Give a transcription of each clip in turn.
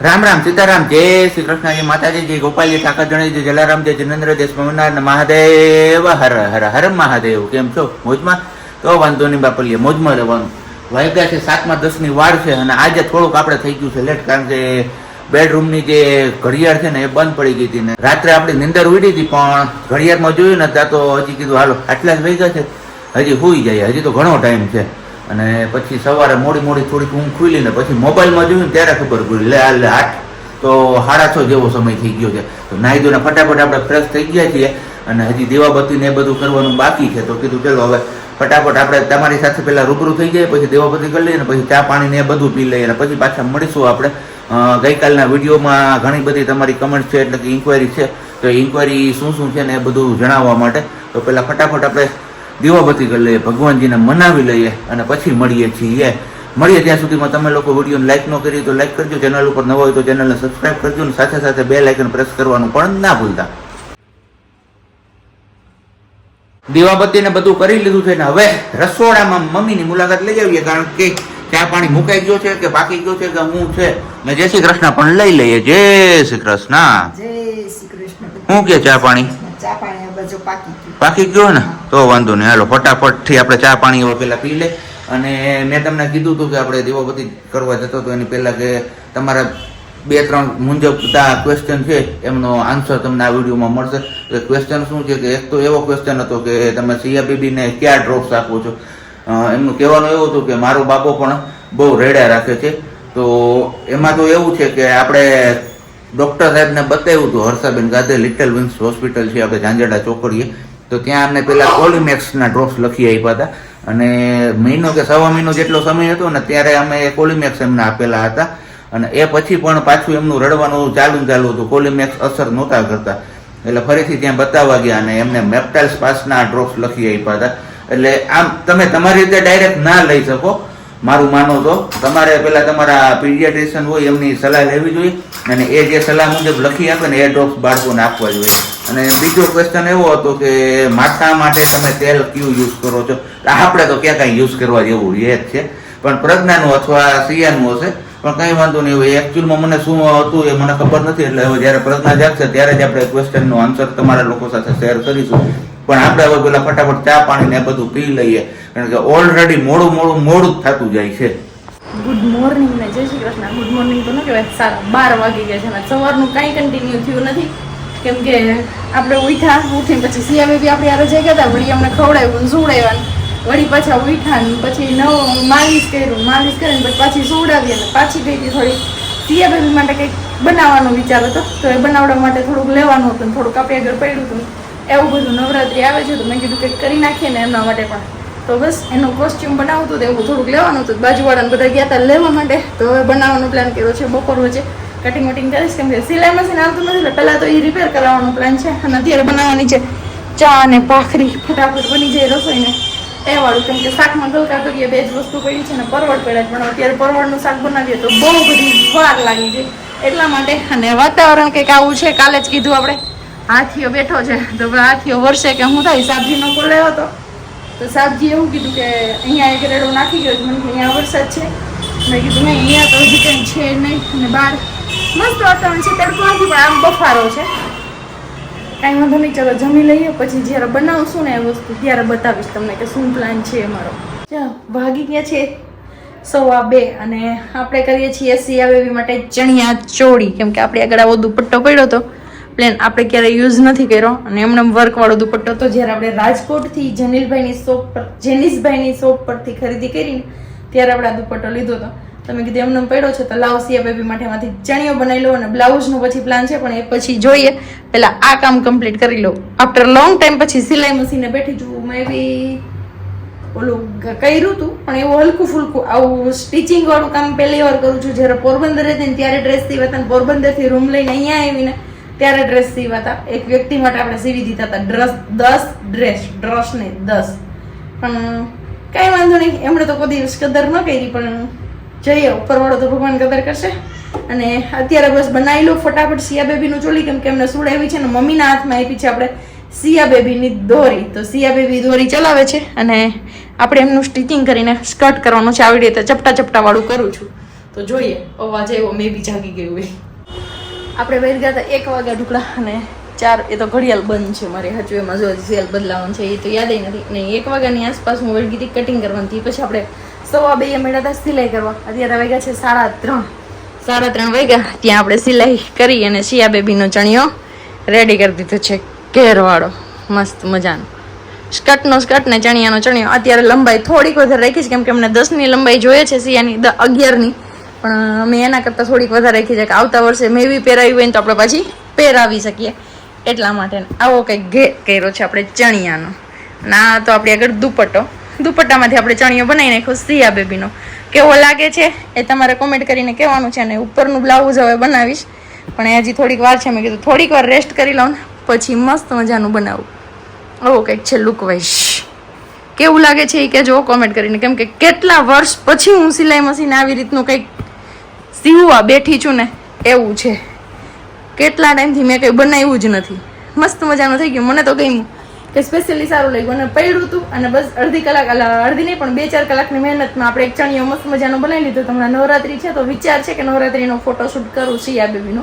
રામ રામ સીતારામ જય શ્રી કૃષ્ણ જય માતાજી જય ગોપાલજી ઠાકર જણ જય જલારામ જય જિનેન્દ્ર જય સ્વામિનારાયણ મહાદેવ હર હર હર મહાદેવ. કેમ છો? મોજમાં? તો વાંધો નહીં બાપલીએ મોજમાં રહેવાનું. વાગ્યા છે 7:10 વાર છે અને આજે થોડુંક આપણે થઈ ગયું છે લેટ, કારણ કે બેડરૂમની જે ઘડિયાળ છે ને એ બંધ પડી ગઈ હતી ને રાત્રે આપણી નીંદર ઉડી હતી, પણ ઘડિયાળમાં જોયું ને ત્યાં તો હજી કીધું હાલો આટલા જ વાગ્યા છે, હજી સુઈ જાય, હજી તો ઘણો ટાઈમ છે. અને પછી સવારે મોડી થોડીક ઊંઘ ખુલી ને પછી મોબાઈલમાં જોયું ને ત્યારે ખબર પડી લે 8 તો 6:30 જેવો સમય થઈ ગયો છે. તો નાહી ધોઈને ફટાફટ આપણે ફ્રેશ થઈ ગયા છીએ અને હજી દીવાબત્તી ને એ બધું કરવાનું બાકી છે. તો કીધું ચલો હવે ફટાફટ આપણે તમારી સાથે પહેલા રૂબરૂ થઈ જાય, પછી દીવાબત્તી કરી લઈએ ને પછી ચા પાણી ને એ બધું પી લઈએ અને પછી પાછા મળીશું આપણે. ગઈકાલના વિડીયોમાં ઘણી બધી તમારી કમેન્ટ છે, એટલે કે ઇન્ક્વાયરી છે, તો ઇન્ક્વાયરી શું છે ને એ બધું જણાવવા માટે તો પહેલા ફટાફટ આપણે દીવાબત્તી કરી લઈએ, ભગવાનજીને મનાવી લઈએ અને પછી મળીએ છીએ. ત્યાં સુધીમાં તમે લોકો વિડીયોને લાઈક ન કરી તો લાઈક કરજો, ચેનલ ઉપર નવા હોય તો ચેનલને સબસ્ક્રાઈબ કરજો અને સાથે સાથે બેલ આઇકન પ્રેસ કરવાનું પણ ના ભૂલતા. દીવાબત્તી ને બધું કરી લીધું છે ને હવે રસોડામાં મમ્મીની મુલાકાત લઈ આવીએ, કારણ કે ચા પાણી મુકાઈ ગયો છે કે પાકી ગયો છે કે હું છે ને જય શ્રી કૃષ્ણ પણ લઈ લઈએ. જય શ્રી કૃષ્ણ. જય શ્રી કૃષ્ણ. શું કે ચા પાણી પાકી ગયો ને? તો વાંધો નહીં, હાલો ફટાફટ થી આપણે ચા પાણી હવે પેલા પી લે. અને મેં તમને કીધું હતું કે આપણે દીવાબત્તી કરવા જતો હતો એની પહેલા કે તમારા 2-3 મૂંઝવતા ક્વેશ્ચન છે એમનો આન્સર તમને આ વિડીયોમાં મળશે. તો ક્વેશ્ચન શું છે કે એક તો એવો ક્વેશ્ચન હતો કે તમે સિયા બેબીને ક્યાં ડ્રોપ્સ આપો છો. એમનું કહેવાનું એવું હતું કે મારો બાપો પણ બહુ રેડા રાખે છે. તો એમાં તો એવું છે કે આપણે ડૉક્ટર સાહેબને બતાવ્યું હતું, Harshaben Gandhi little wings hospital છે આપણે ઝાંઝરડા ચોકડીએ, તો ત્યાં અમને પેલા કોલિમેક્સના ડ્રોપ્સ લખી આપ્યા હતા અને મહિનો કે સવા મહિનો જેટલો સમય હતો ને ત્યારે અમે કોલિમેક્સ એમને આપેલા હતા. અને એ પછી પણ પાછું એમનું રડવાનું ચાલુ હતું, કોલિમેક્સ અસર નહોતા કરતા, એટલે ફરીથી ત્યાં બતાવવા ગયા અને એમને મેપ્ટાઇલ સ્પાસના ડ્રોપ્સ લખી આપ્યા હતા. એટલે આમ તમે તમારી રીતે ડાયરેક્ટ ના લઈ શકો, મારું માનો તો તમારે પેલા તમારા પીડિયાટ્રિશિયન હોય એમની સલાહ લેવી જોઈએ અને એ જે સલાહ મુજબ લખી આપે ને એ ડ્રોપ્સ બાળકોને આપવા જોઈએ. અને બીજો ક્વેશ્ચન એવો હતો કે માથા માટે તમે તેલ કયું યુઝ કરો છો? આપણે તો ક્યાં કાંઈ યુઝ કરવા જેવું એ જ છે, પણ પ્રજ્ઞાનું અથવા સિયાનું હશે, પણ કંઈ વાંધો નહીં. હવે એકચ્યુઅલમાં મને શું હતું એ મને ખબર નથી, એટલે હવે જ્યારે પ્રજ્ઞા જાગશે ત્યારે જ આપણે ક્વેશ્ચનનો આન્સર તમારા લોકો સાથે શેર કરીશું. પણ આપણે હવે પેલા ફટાફટ ચા પાણી ને બધું પી લઈએ, કારણ કે ઓલરેડી મોડું જ થતું જાય છે. ગુડ મોર્નિંગ ને જય શ્રી કૃષ્ણ. ગુડ મોર્નિંગ તો ન કહેવાય, 12 વાગી ગયા છે અને સવારનું કાંઈ કન્ટિન્યુ થયું નથી, કેમ કે આપણે ઉઠીને પછી સિયા બેબી આપણે યાર જઈ ગયા હતા, વળી અમને ખવડાવ્યું ને સુવડાવ્યા, વળી પાછા ઉઠ્યા ને પછી માલિશ કરીને પછી પાછી સુવડાવી અને પાછી ગઈ હતી. થોડી સિયા બેબી માટે કંઈક બનાવવાનો વિચાર હતો, તો એ બનાવવા માટે થોડુંક લેવાનું હતું, થોડુંક આપણે આગળ પડ્યું હતું, એવું બધું. નવરાત્રી આવે છે તો મેં કીધું કંઈક કરી નાખીએ ને એમના માટે પણ, તો બસ એનું કોસ્ચ્યુમ બનાવતું હતું, એવું થોડુંક લેવાનું હતું. બાજુવાળાને બધા ગયા હતા લેવા માટે, તો હવે બનાવવાનો પ્લાન કર્યો છે. બપોર વચ્ચે કટિંગ વટિંગ કરીશ, કેમ કે સિલાઈ મશીન આવતું નથી, એટલે પહેલાં તો એ રિપેર કરાવવાનો પ્લાન છે અને અત્યારે બનાવવાની છે ચા અને ભાખરી, ફટાફટ બની જાય રસોઈને એ વાળું. કેમ કે શાકમાં ગલકા કરીએ, 2 જ વસ્તુ પડી છે ને પરવળ પડ્યા, પણ અત્યારે પરવળનું શાક બનાવીએ તો બહુ બધી વાર લાગી જાય એટલા માટે. અને વાતાવરણ કંઈક આવું છે, કાલે જ કીધું આપણે હાથીઓ બેઠો છે, તો હાથીઓ વર્ષે કે હું થાય. સાબજીનો કોલ્યો હતો તો સાબજી એવું કીધું કે અહીંયા એક રેડો નાખી ગયો, મને કે અહીંયા વરસાદ છે. મેં કીધું નહીં, અહીંયા તો હજી કંઈ છે નહીં. અને બહાર મસ્ત વાતાવરણ છે, તડકો નથી પણ આમ બફારો છે. કાંઈ વાંધો નહીં, ચલો જમી લઈએ, પછી જ્યારે બનાવશું ને એ વસ્તુ ત્યારે બતાવીશ તમને કે શું પ્લાન છે અમારો. ચાલો ભાગી ગયા છે 2:15 અને આપણે કરીએ છીએ સિયા બેબી માટે ચણિયા ચોળી, કેમ કે આપણે આગળ આવો દુપટ્ટો પડ્યો હતો પ્લેન, આપણે ક્યારેય યુઝ નથી કર્યો અને એમને વર્કવાળો દુપટ્ટો હતો. જ્યારે આપણે રાજકોટથી જેનિસભાઈની શોપ પરથી ખરીદી કરીને ત્યારે આપણે આ દુપટ્ટો લીધો હતો. તમે કીધું એમને પડ્યો છે તો લાવ સિયા બેબી માટે એમાંથી ચણિયો બનાવી લો અને બ્લાઉઝનો પછી પ્લાન છે, પણ એ પછી જોઈએ. પહેલા આ કામ કમ્પ્લીટ કરી લો. આફ્ટર લોંગ ટાઈમ પછી સિલાઈ મશીને બેઠી છું. મેં બી ઓલું કર્યું હતું પણ એવું હલકું ફૂલકું આવું સ્ટિચિંગ વાળું કામ પહેલી વાર કરું છું. જ્યારે પોરબંદર હતી ને ત્યારે ડ્રેસ સીવાતા, પોરબંદરથી રૂમ લઈને અહીંયા આવીને ત્યારે ડ્રેસ સીવાતા. એક વ્યક્તિ માટે આપણે સીવી દીધા હતા 10 ડ્રેસ ને 10, પણ કાંઈ વાંધો નહીં, એમણે તો કોઈ દિવસ કદર ન કરી, પણ જઈએ ઉપરવાળો તો ભગવાન કદર કરશે. અને અત્યારે બસ બનાવી લો ફટાફટ સિયા બેબીનું ચોલી, કેમ કે એમને સુડાવી છે ને મમ્મીના હાથમાં આપી છે આપણે સિયા બેબીની દોરી. તો સિયા બેબી દોરી ચલાવે છે અને આપણે એમનું સ્ટિચિંગ કરીને સ્કર્ટ કરવાનું છે, આવી રીતે ચપટા વાળું કરું છું. તો જોઈએ અવાજ આવ્યો મે બી જાગી ગયું હોય. આપણે બહાર ગયા હતા 1 વાગ્યા ઢુકડા અને 4 એ તો ઘડિયાળ બંધ છે મારી સાચું એમાં જો સેલ બદલાવાનું છે એ તો યાદ નથી ને 1 વાગ્યાની આસપાસ હું વળગી હતી કટિંગ કરવાની. પછી આપણે 2:15 મળ્યા હતા સિલાઈ કરવા. અત્યારે વાગ્યા છે 3:30 વાગ્યા. ત્યાં આપણે સિલાઈ કરી અને શિયા બેબીનો ચણિયો રેડી કરી દીધો છે ઘેરવાળો મસ્ત મજાનો સ્કર્ટ ને ચણિયાનો ચણિયો. અત્યારે લંબાઈ થોડીક વધારે રાખી છે કેમ કે અમને 10ની લંબાઈ જોઈએ છે શિયાની 11ની પણ અમે એના કરતાં થોડીક વધારે રાખી છે કે આવતા વર્ષે મેં બી પહેરાવી હોય ને તો આપણે પાછી પહેરાવી શકીએ એટલા માટે. આવો કંઈક ઘેર કર્યો છે આપણે ચણિયાનો. ના તો આપણી આગળ દુપટ્ટામાંથી આપણે ચણિયો બનાવી નાખ્યો શિયા બેબીનો. કેવો લાગે છે એ તમારે કોમેન્ટ કરીને કહેવાનું છે. અને ઉપરનું બ્લાઉઝ હવે બનાવીશ પણ હજી થોડીક વાર છે. મેં કીધું થોડીક વાર રેસ્ટ કરી લઉં ને પછી મસ્ત મજાનું બનાવું. આવો કંઈક છે લુક વાઇઝ. કેવું લાગે છે એ કહેજો કોમેન્ટ કરીને કેમ કે કેટલા વર્ષ પછી હું સિલાઈ મશીન આવી રીતનું કંઈક સીવવા બેઠી છું ને એવું છે. કેટલા ટાઈમથી મેં કંઈ બનાવ્યું જ નથી. મસ્ત મજાનું થઈ ગયું. મને તો ગમ્યું કે સ્પેશિયલી સારું લાગ્યું અને પડ્યું હતું અને બસ અડધી નહીં પણ 2-4 કલાકની મહેનતમાં આપણે એક ચણિયો મસ્ત મજાનો બનાવી લીધો. હમણાં નવરાત્રી છે તો વિચાર છે કે નવરાત્રીનો ફોટોશૂટ કરું શિયા બેબીનો.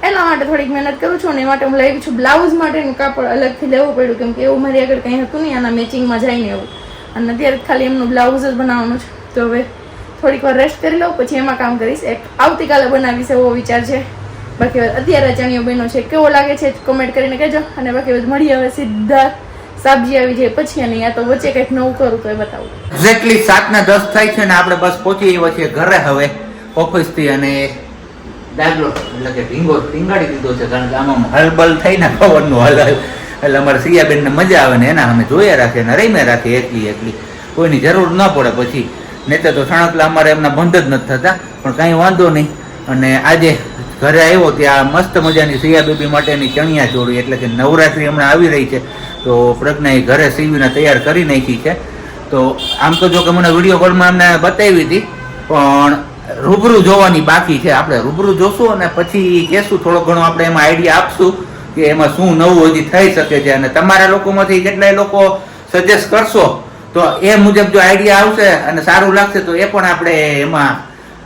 એટલા માટે થોડીક મહેનત કરું છું અને એ માટે હું લાવી છું બ્લાઉઝ માટેનું કાપડ અલગથી લેવું પડ્યું કેમ કે એવું મારી આગળ કંઈ હતું નહીં આના મેચિંગમાં જાય ને એવું. અને અત્યારે ખાલી એમનું બ્લાઉઝ જ બનાવવાનું છે. તો હવે થોડીક વાર રેસ્ટ કરી લઉં પછી એમાં કામ કરીશ. એક આવતીકાલે બનાવીશ એવો વિચાર છે. બાકી અત્યારે ચણિયો બન્યો છે કેવો લાગે છે કોમેન્ટ કરીને કહેજો. અને બાકી મળીએ હવે સીધા સબ્જી આવી જાય પછી અને યા તો વચ્ચે કંઈક નવું કરું તો એ બતાવું. એક્ઝેક્ટલી 7:10 થાય છે ને આપણે બસ પહોંચી આવ્યા છીએ ઘરે હવે ઓફિસથી. અને દાગલો એટલે કે ટીંગાડી દીધો છે કારણ કે આમાં હલબલ થઈને પવનનું હલ એટલે અમારે સિયાબેનને મજા આવે ને એના અમે જોયા રાખીએ ને રહીમે રાખીએ એકલી કોઈની જરૂર ન પડે પછી. નહીં તો સણકલા અમારે એમના બંધ જ નથી થતા પણ કાંઈ વાંધો નહીં. અને આજે ઘરે આવ્યો ત્યાં મસ્ત મજાની સિયા બેબી માટેની ચણિયા ચોળી એટલે કે નવરાત્રી હમણાં આવી રહી છે તો પ્રજ્ઞાએ ઘરે સીવીને તૈયાર કરી નાખી છે. તો આમ તો જો કે મને વિડીયો કોલમાં અમને બતાવી હતી પણ રૂબરૂ જોવાની બાકી છે. આપણે રૂબરૂ જોશું અને પછી કહેશું થોડો ઘણો આપણે એમાં આઈડિયા આપશું કે એમાં શું નવું હજી થઈ શકે છે. અને તમારા લોકોમાંથી કેટલાય લોકો સજેસ્ટ કરશો તો એ મુજબ જો આઈડિયા આવશે અને સારું લાગશે તો એ પણ આપણે એમાં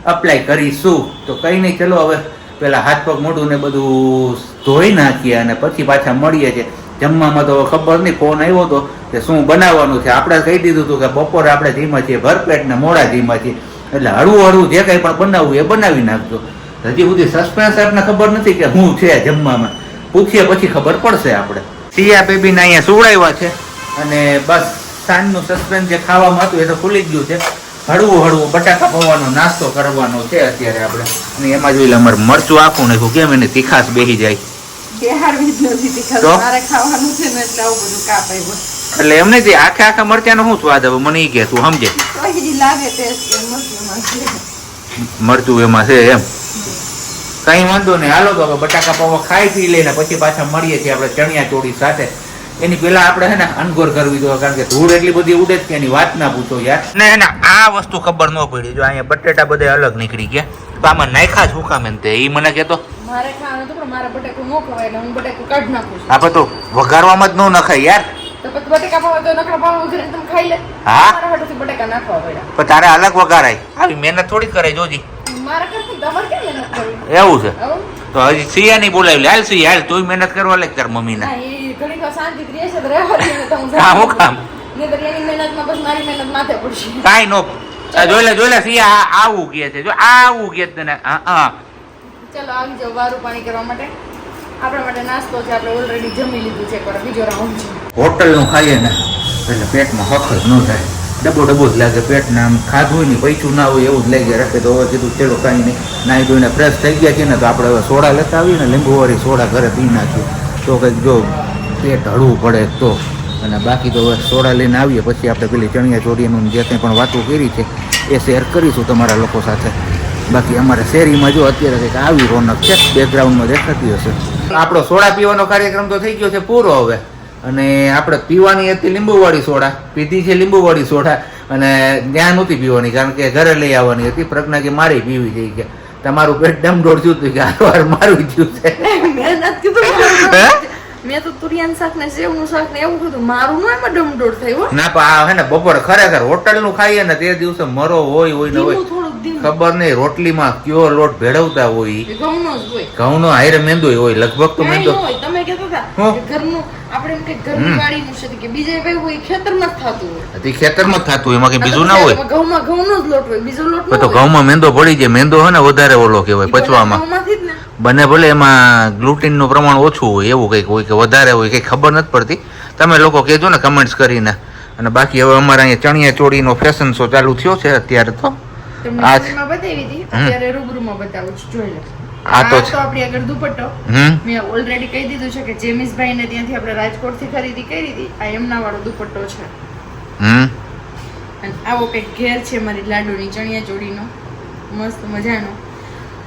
અપ્લાય કરીશું. તો કંઈ નહીં ચલો હવે પેલા હાથ પગ મોઢું ને બધું ધોઈ નાખીએ અને પછી પાછા મળીએ છીએ. જમવામાં તો ખબર નહીં ફોન આવ્યો હતો કે શું બનાવવાનું છે. આપણે કહી દીધું હતું કે બપોરે આપણે ધીમા છીએ ભરપેટ ને મોડા ધીમા છીએ એટલે હળવું જે કંઈ પણ બનાવવું એ બનાવી નાખજો. હજી સુધી સસ્પેન્સ આપને ખબર નથી કે શું છે જમવામાં. પૂછીએ પછી ખબર પડશે. આપણે સિયા બેબીને અહીંયા સુવડાવ્યા છે અને બસ સાંજનું સસ્પેન્સ જે ખાવામાં હતું એ તો ખુલી જ ગયું છે. હળવું બટાકા પૌવાનો નાસ્તો કરવાનો છે અત્યારે આપણે. અને એમાં જોઈ લે અમારે મરચું આખું નાખ્યું કેમ એને તીખાશ બેસી જાય. એટલે એમને જે આખા મરચાનો શું સ્વાદ આવે મને એ કે તું સમજે. મરચું એમાં છે એમ કઈ વાંધો નહીં. હાલો તો બટાકા પૌવા ખાઈ પી લઈને પછી પાછા મળીએ છીએ આપણે ચણિયા ચોળી સાથે. એની પેલા આપણે હે ને અનગોર કરવી જોઈએ કારણ કે ધૂળ એટલી બધી ઉડે જ કે એની વાત ના પૂછો યાર. ને હે ને આ વસ્તુ ખબર ન પડી જો અહીંયા બટેટા બધા અલગ નીકળી ગયા તો આમાં નાખ્યા શું કામ એમ તે એ મને કહેતો. મારે ખાવાનું તો પણ મારા બટેકું ન ખવાય એટલે હું બટેકું કાઢ નાખું છું. આપણે તો વઘારવામાં જ ન નખાય યાર. તો પછી બટેકા પાવ તો નકરા પાવ ઉઘરીને તમે ખાઈ લે. હા મારા હાટુથી બટેકા નાખવા પડ્યા. પણ તારે અલગ વઘારાય આવી મહેનત થોડી કરાય જોજી. મારા કરતી તમારે કેમ મહેનત કરવી એવું છે તો હજી સિયા ની બોલાવી લે. હાલ સિયા હાલ તું મહેનત કરવા લે તાર મમ્મી ના. ઘણી વાર શાંતિથી રહેશે તો રહેવા દે તો હું હા હું કામ નહીં તો એની મહેનતમાં બસ મારી મહેનત માથે પડશે. કાઈ નો જોઈ લે સિયા આવું કે છે જો આવું કે તને હા ચલો આવી જાઓ વારું પાણી કરવા માટે. આપણા માટે નાસ્તો છે આપણે ઓલરેડી જમી લીધું છે પણ બીજો રાઉન્ડ છે. હોટલનું ખાઈએ ને એટલે પેટમાં હક જ ન થાય. ડબો જ લાગે પેટને આમ ખાધું હોય ને પૈસું ના હોય એવું જ લાગે રાખે. તો હવે કીધું ચલો કાંઈ નહીં નાહી ધોઈને ફ્રેશ થઈ ગયા છે ને તો આપણે હવે સોડા લેતા આવીએ ને લીંબુવાળી સોડા ઘરે પી નાખીએ તો કંઈક જો પેટ હળવું પડે તો. અને બાકી તો હવે સોડા લઈને આવીએ પછી આપણે પેલી ચણિયા ચોળીનું જે કંઈ પણ વાતો કરી છે એ શેર કરીશું તમારા લોકો સાથે. બાકી અમારે શેરીમાં જો અત્યારે કંઈક આવી રોનક છે બેકગ્રાઉન્ડમાં દેખાતી હશે. આપણો સોડા પીવાનો કાર્યક્રમ તો થઈ ગયો છે પૂરો હવે. અને આપણે પીવાની હતી લીંબુવાળી સોડા પીધી છે લીંબુવાળી સોડા અને ત્યાં નહોતી પીવાની કારણ કે ઘરે લઈ આવવાની હતી. પ્રજ્ઞા કે મારી પીવી જઈ કે તમારું પેટ ડમડોળ થયું હતું કે હારવાર મારું થયું છે. મેં તો તુરિયાનું શાક ને સેવનું શાક ને એવું કીધું મારું નો એમાં ડમડોળ થયું. ના પણ હે ને બપોરે ખરેખર હોટલનું ખાઈએ ને તે દિવસે મરો હોય ને હોય બધી ખબર નહીં રોટલીમાં કયો લોટ ભેળવતા હોય ઘઉંનો જ હોય. ઘઉંનો હારે મેંદો હોય લગભગ તો કાંઈ મેંદો ન હોય. તમે કહેતા હતા હો. કે ઘરનું આપણે એમ કે ઘરની વાડીનું છે કે બીજે કઈ હોય ખેતરમાં જ થતું હોય. તે ખેતરમાં જ થતું હોય એમાં કઈ બીજું ના હોય એમાં ઘઉંમાં ઘઉંનો જ લોટ હોય બીજો લોટ ન તો હોય. ઘઉંમાં મેંદો પડી જાય મેંદો હોય ને વધારે ઓલો કહેવાય ઈ બધા પચવામાં ઘઉંમાંથી જ ને. બને ભલે એમાં ગ્લુટીનનું પ્રમાણ ઓછું હોય એવું કંઈક હોય કે વધારે હોય કંઈ ખબર નથી પડતી તમે લોકો કહેજો ને કમેન્ટ્સ કરીને અને બાકી હવે અમારા અહીંયા ચણિયા ચોળીનો ફેશન શો ચાલુ થયો છે અત્યારે તો તમને આ ફોનમાં બતાવી હતી અત્યારે રૂબરૂમાં બતાવું છું જોઈ લો. આ તો છે. તો આપણી આગળ દુપટ્ટો મેં ઓલરેડી કહી દીધું છે કે જેમિસભાઈ ને ત્યાંથી આપણે રાજકોટ થી ખરીદી કરી હતી આ એમના વાળો દુપટ્ટો છે હમ અને આવો કંઈક ઘેર છે મારી લાડુની ચણિયા ચોળીનો મસ્ત મજાનો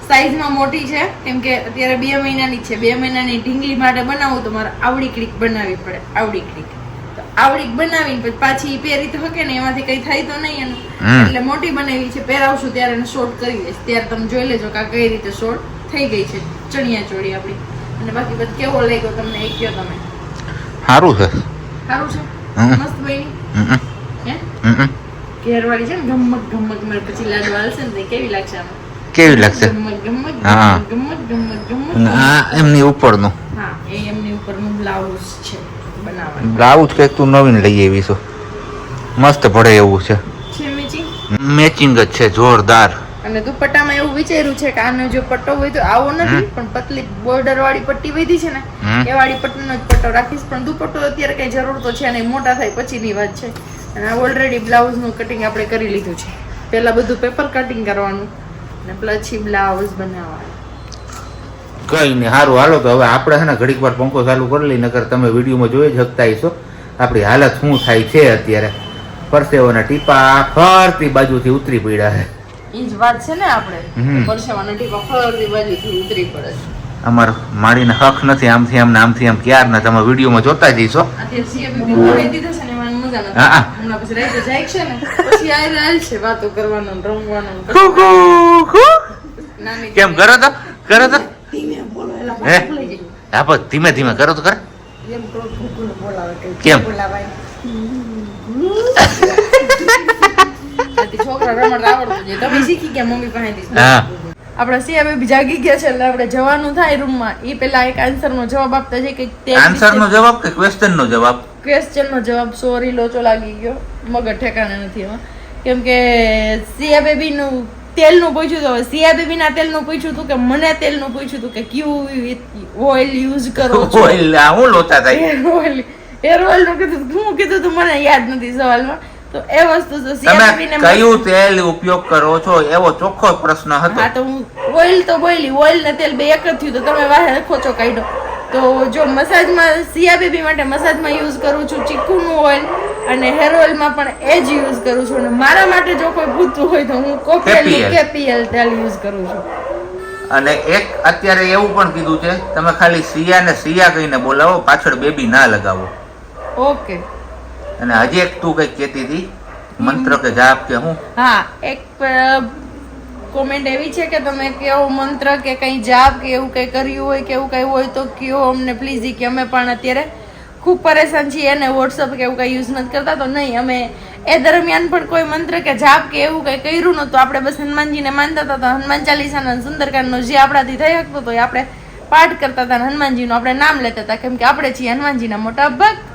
સાઈઝમાં મોટી છે કેમ કે અત્યારે 2 મહિનાની છે 2 મહિનાની ઢીંગલી માટે બનાવું તો મારે આવડી ક્લિક બનાવવી પડે આવડી ક્લિક તો આવડી બનાવીને પછી પાછી પહેરી તો હકે ને એમાંથી કઈ થાય તો નહીં એનું એટલે મોટી બનાવી છે પહેરાવશું ત્યારે એને શોર્ટ કરી દઈશ ત્યારે તમે જોઈ લેજો કે આ કઈ રીતે શોર્ટ થઈ ગઈ છે ચણિયા ચોળી આપણી અને બાકી બધું કેવો લાગ્યો તમને એ કયો તમે સારું છે સારું છે મસ્ત બની હે ઘેરવાળી છે ને ગમક ગમક મારે પછી લાડુ હાલશે ને તો કેવી લાગશે આમાં કેવી લાગશે ગમક ગમક હા. ગમક ગમક ગમક અને આ એમની ઉપરનું હા એ એમની ઉપરનું બ્લાઉઝ છે બનાવવાનું બ્લાઉઝ કંઈક તું નવીન લઈ આવી છો મસ્ત પડે એવું છે છે મેચિંગ મેચિંગ જ છે જોરદાર અને દુપટ્ટામાં એવું વિચાર્યું છે કે આનો જો પટ્ટો હોય તો આવો નથી પણ પતલી બોર્ડર વાળી પટ્ટી વધી છે ને એ વાળી પટ્ટીનો જ પટ્ટો રાખીશ પણ દુપટ્ટો અત્યારે કઈ જરૂર તો છે નહીં મોટા થાય પછીની વાત છે અને આ ઓલરેડી બ્લાઉઝ નું કટિંગ આપણે કરી લીધું છે પહેલા બધું પેપર કટિંગ કરવાનું અને પછી બ્લાઉઝ બનાવવાનું કઈ નહીં સારું હાલો તો હવે આપણે છે ને ઘડીક વાર પંખો ચાલુ કરી લઈ નકર તમે વિડીયોમાં જોઈ જ શકતા હશો આપણી હાલત શું થાય છે અત્યારે પરસેવાના ટીપા ફરતી બાજુથી ઉતરી પડ્યા છે ઈ જ વાત છે ને આપણે પરસેવાના ટીપા ફરતી બાજુથી ઉતરી પડે છે અમાર માડીને હક નથી આમથી આમ ને આમથી આમ ક્યારના તમે વિડીયોમાં જોતા જઈશો અત્યારે સીએબી બોલાવી દીધો છે ને એમાં મજા નથી હા. હમણાં પછી રાઈતે જાય છે ને પછી આ રાલ છે વાતો કરવાનો ને રમવાનો ને કરવાનો. નાની કેમ કરો તો ધીમે બોલો એલા હે? પાછું લઈ જાય. હા પણ ધીમે ધીમે કરો તો કરે એમ તો ભૂકુને બોલાવે કે કેમ? બોલાવાય આથી છોકરા રમત આવડતું છે તમે શીખી ગયા મમ્મી પાસેથી હા આપણે સિયા બેબી જાગી ગયા છે એટલે આપણે જવાનું થાય રૂમમાં ઈ પેલા એક આન્સર નો જવાબ આપતા છે કે તે આન્સર નો જવાબ કે ક્વેશ્ચન નો જવાબ ક્વેશ્ચન નો જવાબ સોરી લોચો લાગી ગયો મગજ ઠેકાણે નથી એમાં કેમ કે સિયા બેબી નું તેલનું પૂછ્યું તો સિયા બેબી ના તેલનું પૂછ્યું હતું કે મને તેલનું પૂછ્યું હતું કે કયું ઓઇલ યુઝ કરો છો ઓઇલ આ હું લોચા થાય હેર ઓઇલ નું કીધું હું કીધું તું મને યાદ નથી સવાલમાં તો એ વસ્તુ તો સિયા તમે બેબી ને કયું તેલ ઉપયોગ કરો છો એવો ચોખ્ખો પ્રશ્ન હતો હા તો હું ઓઇલ તો બોલી ઓઇલ ને તેલ બે એક જ થયું તો તમે વાહે ખોચો કાઢ્યો તો જો મસાજમાં સિયા બેબી માટે મસાજમાં યુઝ કરું છું ચીકુનું ઓઇલ અને હેર ઓઇલમાં પણ એ જ યુઝ કરું છું અને મારા માટે જો કોઈ પૂછતું હોય તો હું કોપીએલ કેપીએલ તેલ યુઝ કરું છું અને એક અત્યારે એવું પણ કીધું છે તમે ખાલી સિયા ને સિયા કહીને બોલાવો પાછળ બેબી ના લગાવો ઓકે અને હજી એક તું કઈક કહેતી હતી મંત્ર કે જાપ કે હું હા એક કોમેન્ટ એવી છે કે તમે કેવો મંત્ર કે કઈ જાપ કે એવું કઈ કર્યું હોય કે એવું કઈ હોય તો કયો અમને પ્લીઝ કે અમે પણ અત્યારે ખૂબ પરેશાન છીએ અને વોટ્સઅપ કે એવું કઈ યુઝ નથી કરતા તો નહીં અમે એ દરમિયાન પણ કોઈ મંત્ર કે જાપ કે એવું કઈ કર્યું નતું આપણે બસ હનુમાનજીને માનતા હતા તો હનુમાન ચાલીસાના સુંદરકાંડનો જે આપણાથી થઈ શકતો તો એ આપણે પાઠ કરતા હતા હનુમાનજીનું આપણે નામ લેતા હતા કેમ કે આપણે છીએ હનુમાનજીના મોટા ભક્ત